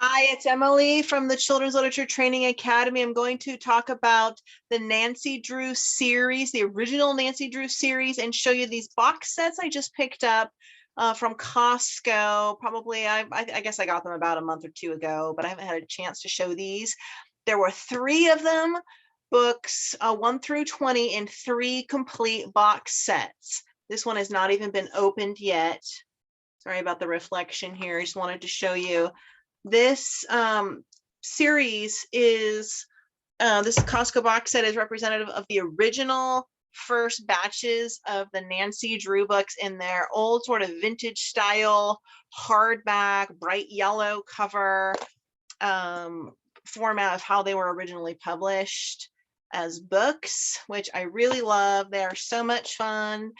Hi, it's Emily from the Children's Literature Training Academy. I'm going to talk about the Nancy Drew series, the original Nancy Drew series, and show you these box sets I just picked up from Costco. Probably, I guess I got them about a month or two ago, but I haven't had a chance to show these. There were 3 of them, books 1 through 20 in 3 complete box sets. This one has not even been opened yet. Sorry about the reflection here. I just wanted to show you. This series is, this Costco box set is representative of the original first batches of the Nancy Drew books in their old sort of vintage style, hardback, bright yellow cover format of how they were originally published as books, which I really love. They are so much fun.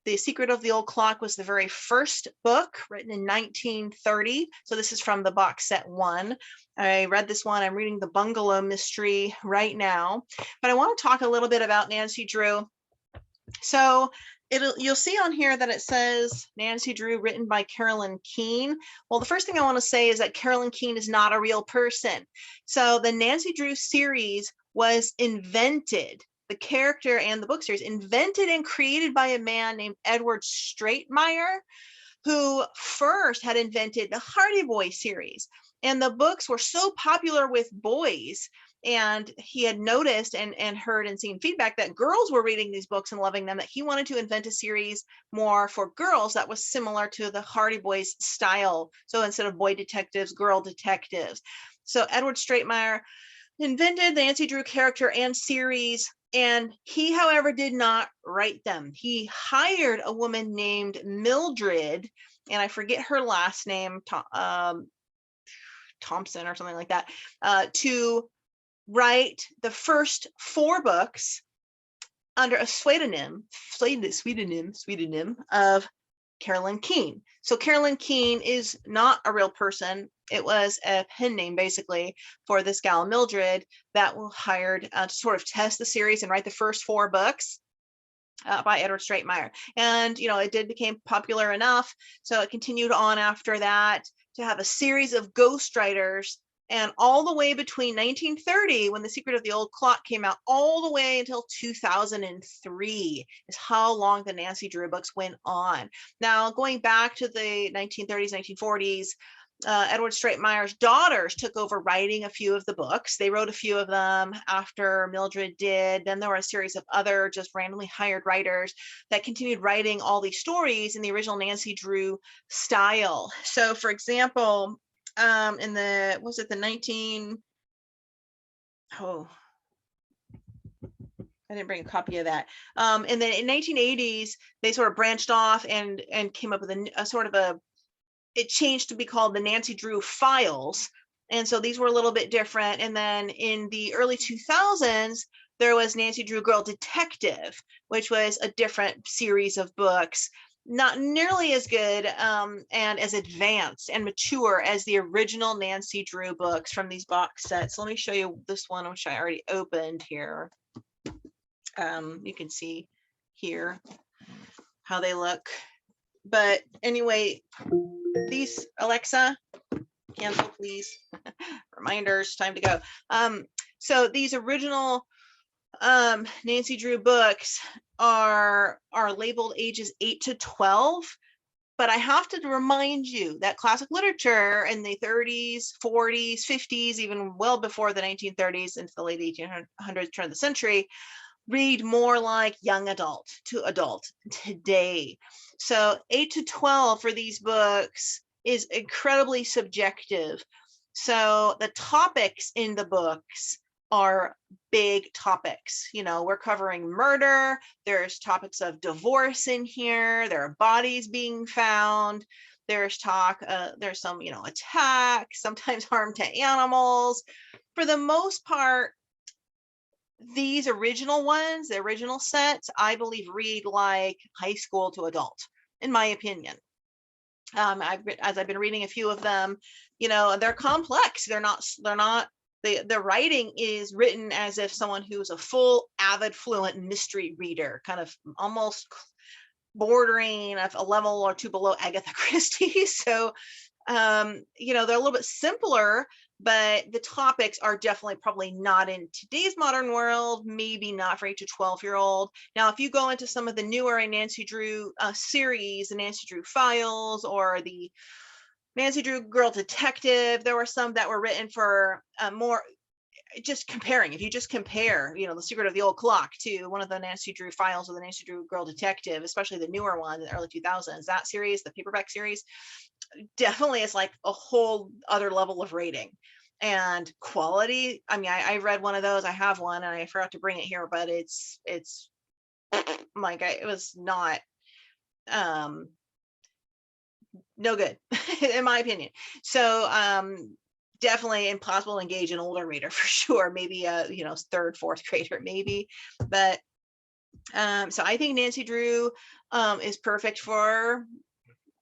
The Secret of the Old Clock was the very first book written in 1930. So this is from the box set 1. I read this one. I'm reading the Bungalow Mystery right now. But I want to talk a little bit about Nancy Drew. So you'll see on here that it says Nancy Drew, written by Carolyn Keene. Well, the first thing I want to say is that Carolyn Keene is not a real person. So the Nancy Drew series was invented. The character and the book series invented and created by a man named Edward Stratemeyer, who first had invented the Hardy Boy series. And the books were so popular with boys, and he had noticed and heard and seen feedback that girls were reading these books and loving them, that he wanted to invent a series more for girls that was similar to the Hardy Boys style. So instead of boy detectives, girl detectives. So Edward Stratemeyer invented the Nancy Drew character and series. And he, however, did not write them. He hired a woman named Mildred, and I forget her last name, Thompson or something like that, to write the first 4 books under a pseudonym of Carolyn Keene. So Carolyn Keene is not a real person. It was a pen name, basically, for this gal Mildred that was hired to sort of test the series and write the first 4 books by Edward Stratemeyer. And, it did become popular enough, so it continued on after that to have a series of ghostwriters. And all the way between 1930, when The Secret of the Old Clock came out, all the way until 2003 is how long the Nancy Drew books went on. Now, going back to the 1930s, 1940s, Edward Stratemeyer's daughters took over writing a few of the books. They wrote a few of them after Mildred did. Then there were a series of other just randomly hired writers that continued writing all these stories in the original Nancy Drew style. So, for example, in the, was it the 19, oh, I didn't bring a copy of that. And then in 1980s, they sort of branched off and came up with a sort of a, it changed to be called the Nancy Drew Files. And so these were a little bit different. And then in the early 2000s, there was Nancy Drew Girl Detective, which was a different series of books, not nearly as good and as advanced and mature as the original Nancy Drew books from these box sets. Let me show you this one, which I already opened here. You can see here how they look. But anyway, these, Alexa, cancel please. Reminders, time to go. So these original Nancy Drew books are labeled ages 8 to 12, but I have to remind you that classic literature in the 30s, 40s, 50s, even well before the 1930s into the late 1800s, turn of the century, read more like young adult to adult today. So 8 to 12 for these books is incredibly subjective. So the topics in the books are big topics. We're covering murder. There's topics of divorce in here. There are bodies being found. There's talk, there's some, attacks, sometimes harm to animals. For the most part, these original ones, the original sets, I believe read like high school to adult, in my opinion. As I've been reading a few of them, they're complex. The writing is written as if someone who's a full, avid, fluent mystery reader, kind of almost bordering of a level or two below Agatha Christie. So You know, they're a little bit simpler, but the topics are definitely probably not in today's modern world, maybe not for 8 to 12-year-old. Now, if you go into some of the newer Nancy Drew series, the Nancy Drew Files or the Nancy Drew Girl Detective, there were some that were written for more just comparing. If you just compare, you know, The Secret of the Old Clock to one of the Nancy Drew Files or the Nancy Drew Girl Detective, especially the newer one in the early 2000s, that series, the paperback series, definitely is like a whole other level of rating and quality. I mean, I read one of those. I have one and I forgot to bring it here, but it's like it was not no good in my opinion. So definitely impossible to engage an older reader for sure. Maybe a, you know, third, fourth grader maybe, but so I think Nancy Drew is perfect for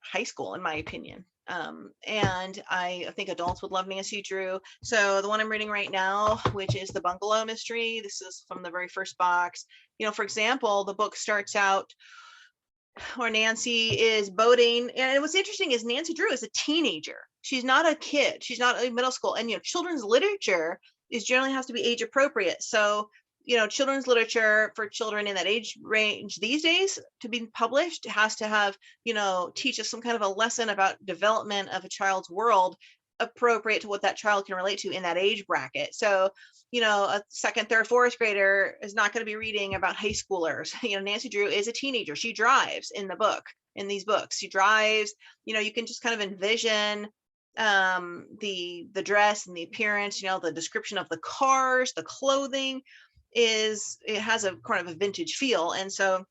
high school in my opinion. And I think adults would love Nancy Drew. So the one I'm reading right now, which is the Bungalow Mystery, this is from the very first box. You know, for example, the book starts out where Nancy is boating. And what's interesting is Nancy Drew is a teenager. She's not a kid. She's not in middle school. And, you know, children's literature is generally has to be age appropriate. So, you know, children's literature for children in that age range these days to be published has to have, you know, teach us some kind of a lesson about development of a child's world appropriate to what that child can relate to in that age bracket. So, you know, a second, third, fourth grader is not going to be reading about high schoolers. You know, Nancy Drew is a teenager. She drives in the book, in these books. She drives, you know, you can just kind of envision the dress and the appearance, you know, the description of the cars, the clothing is, it has a kind of a vintage feel. And so,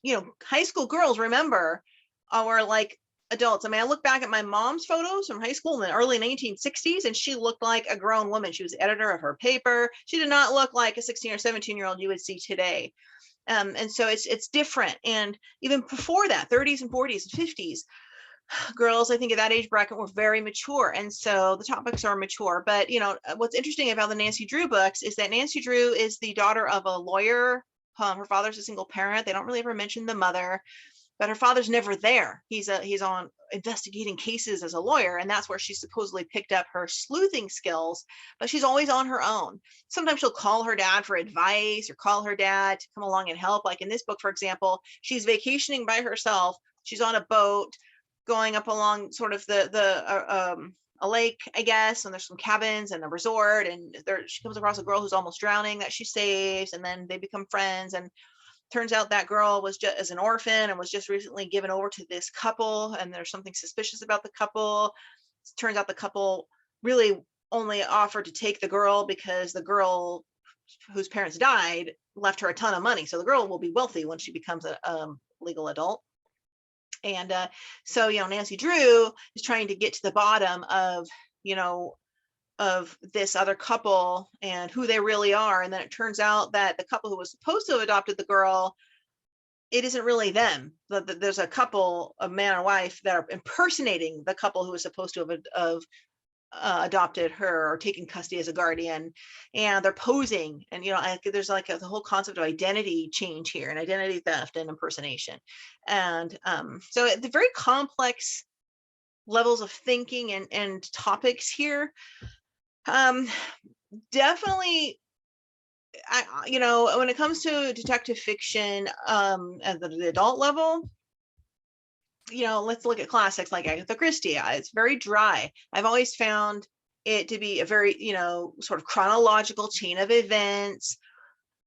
you know, high school girls, remember, are like adults. I mean, I look back at my mom's photos from high school in the early 1960s, and she looked like a grown woman. She was the editor of her paper. She did not look like a 16 or 17-year-old you would see today. And so it's different. And even before that, 30s and 40s and 50s, girls, I think at that age bracket were very mature. And so the topics are mature. But, you know, what's interesting about the Nancy Drew books is that Nancy Drew is the daughter of a lawyer. Her father's a single parent. They don't really ever mention the mother, but her father's never there. He's on investigating cases as a lawyer, and that's where she supposedly picked up her sleuthing skills, but she's always on her own. Sometimes she'll call her dad for advice or call her dad to come along and help. Like in this book, for example, she's vacationing by herself. She's on a boat going up along sort of a lake, I guess, and there's some cabins and a resort, and there she comes across a girl who's almost drowning that she saves, and then they become friends. And turns out that girl was just as an orphan and was just recently given over to this couple, and there's something suspicious about the couple. Turns out the couple really only offered to take the girl because the girl whose parents died left her a ton of money, so the girl will be wealthy when she becomes a legal adult. And so, you know, Nancy Drew is trying to get to the bottom of, you know, of this other couple and who they really are. And then it turns out that the couple who was supposed to have adopted the girl, it isn't really them. There's a couple, a man and wife, that are impersonating the couple who was supposed to have adopted her or taken custody as a guardian, and they're posing. And, you know, there's like the whole concept of identity change here, and identity theft and impersonation. And so the very complex levels of thinking and topics here. Definitely, you know, when it comes to detective fiction at the adult level, you know, let's look at classics like Agatha Christie. It's very dry. I've always found it to be a very, you know, sort of chronological chain of events,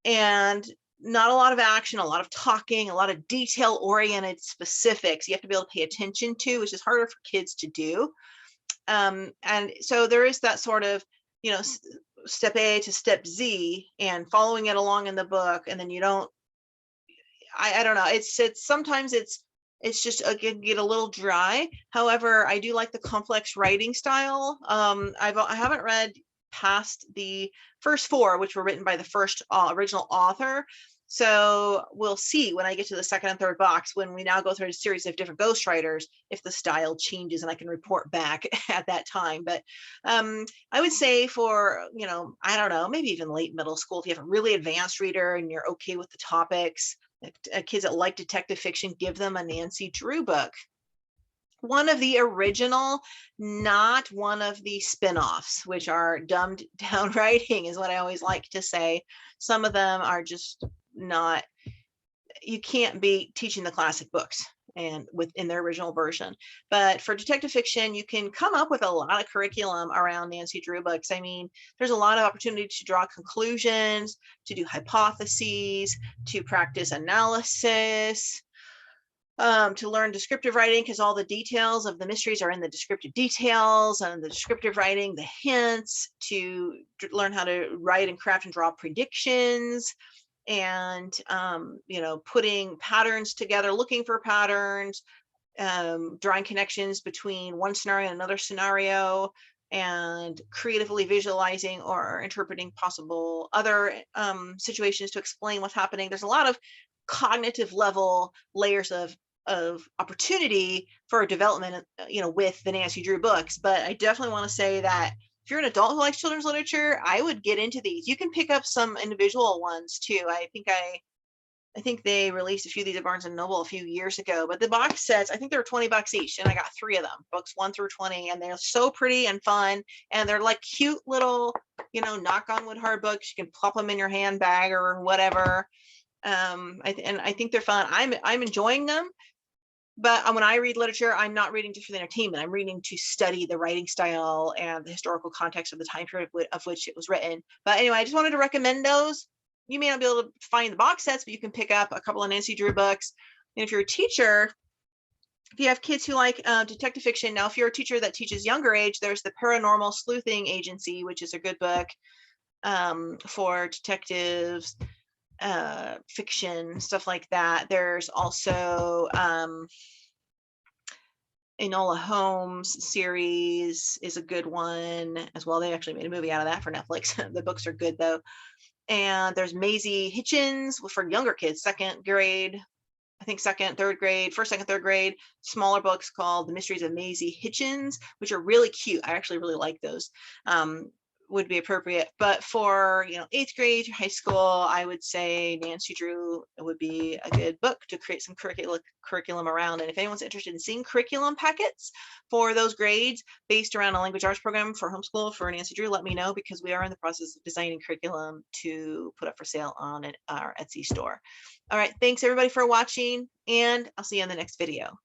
and not a lot of action, a lot of talking, a lot of detail oriented specifics you have to be able to pay attention to, which is harder for kids to do. And so there is that sort of, you know, step A to step Z and following it along in the book. And then you don't, I don't know. It's sometimes it's just get a little dry. However, I do like the complex writing style. I haven't read past the first four, which were written by the first original author. So we'll see when I get to the second and third box, when we now go through a series of different ghostwriters, if the style changes, and I can report back at that time. But I would say for, you know, I don't know, maybe even late middle school, if you have a really advanced reader and you're okay with the topics, kids that like detective fiction, give them a Nancy Drew book. one of the original, not one of the spin-offs, which are dumbed down writing, is what I always like to say. Some of them are just not, you can't be teaching the classic books and within their original version. But for detective fiction, you can come up with a lot of curriculum around Nancy Drew books. I mean, there's a lot of opportunity to draw conclusions, to do hypotheses, to practice analysis, to learn descriptive writing, because all the details of the mysteries are in the descriptive details, and the descriptive writing, the hints, to learn how to write and craft and draw predictions, and you know, putting patterns together, looking for patterns, drawing connections between one scenario and another scenario, and creatively visualizing or interpreting possible other situations to explain what's happening. There's a lot of cognitive level layers of opportunity for development, you know, with the Nancy Drew books. But I definitely want to say that if you're an adult who likes children's literature, I would get into these. You can pick up some individual ones too. I think they released a few of these at Barnes and Noble a few years ago, but the box sets, I think they were $20 each, and I got 3 of them, books 1 through 20, and they're so pretty and fun, and they're like cute little, you know, knock on wood hard books. You can plop them in your handbag or whatever. I think they're fun. I'm enjoying them. But when I read literature, I'm not reading just for the entertainment. I'm reading to study the writing style and the historical context of the time period of which it was written. But anyway, I just wanted to recommend those. You may not be able to find the box sets, but you can pick up a couple of Nancy Drew books. And if you're a teacher, if you have kids who like detective fiction, now if you're a teacher that teaches younger age, there's the Paranormal Sleuthing Agency, which is a good book for detectives, fiction, stuff like that. There's also Enola Holmes series is a good one as well. They actually made a movie out of that for Netflix. The books are good though. And there's Maisie Hitchens for younger kids, second grade, I think second, third grade, first, second, third grade, smaller books called The Mysteries of Maisie Hitchens, which are really cute. I actually really like those. Would be appropriate. But for, you know, 8th grade, high school, I would say Nancy Drew would be a good book to create some curriculum around. And if anyone's interested in seeing curriculum packets for those grades based around a language arts program for homeschool for Nancy Drew, let me know, because we are in the process of designing curriculum to put up for sale on our Etsy store. All right, thanks everybody for watching, and I'll see you in the next video.